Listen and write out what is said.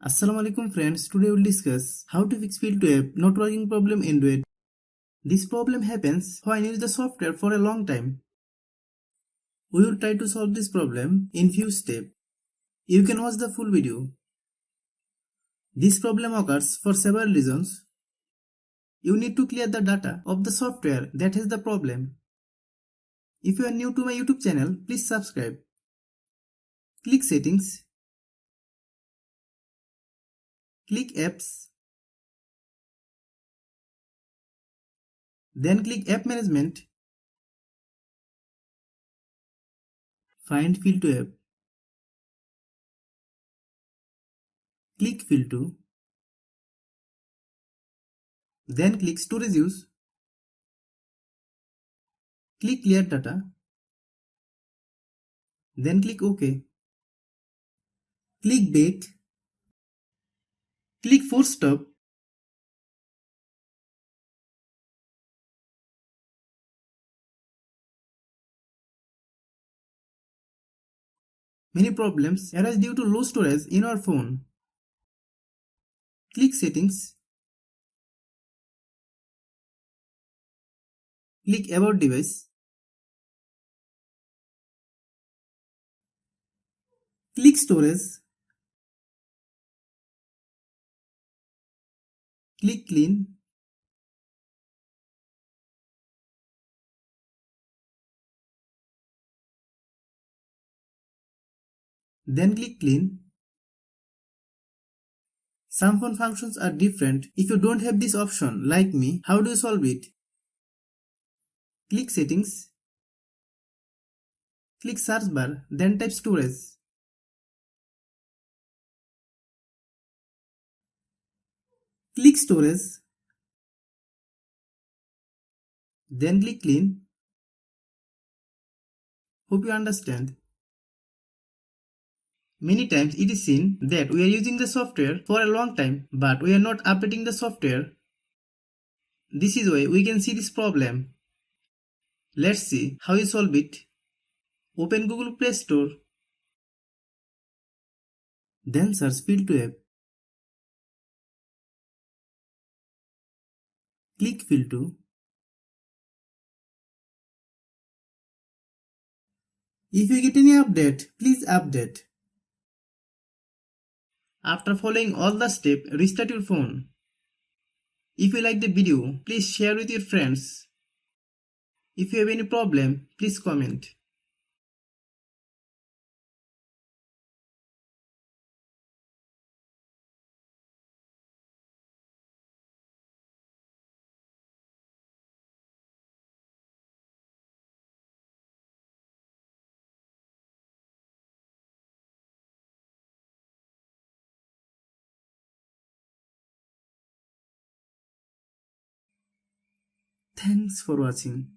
Assalamu alaikum friends, today we'll discuss how to fix Filto app not working problem in Android. This problem happens when you use the software for a long time. We will try to solve this problem in few steps. You can watch the full video. This problem occurs for several reasons. You need to clear the data of the software that has the problem. If you are new to my YouTube channel, please subscribe. Click Settings. Click Apps. Then click App Management. Find Filto app. Click Filto. Then click Storage Use. Click Clear Data. Then click OK. Click Back. Click Force Stop. Many problems arise due to low storage in our phone. Click Settings. Click About Device. Click Storage. Click Clean. Then click Clean. Some phone functions are different. If you don't have this option, like me, how do you solve it? Click Settings. Click Search bar, then type Storage. Click Storage. Then click Clean. Hope you understand. Many times it is seen that we are using the software for a long time, but we are not updating the software. This is why we can see this problem. Let's see how you solve it. Open Google Play Store. Then search Filto app. Click Filto. If you get any update, please update. After following all the steps, restart your phone. If you like the video, please share with your friends. If you have any problem, please comment. Thanks for watching.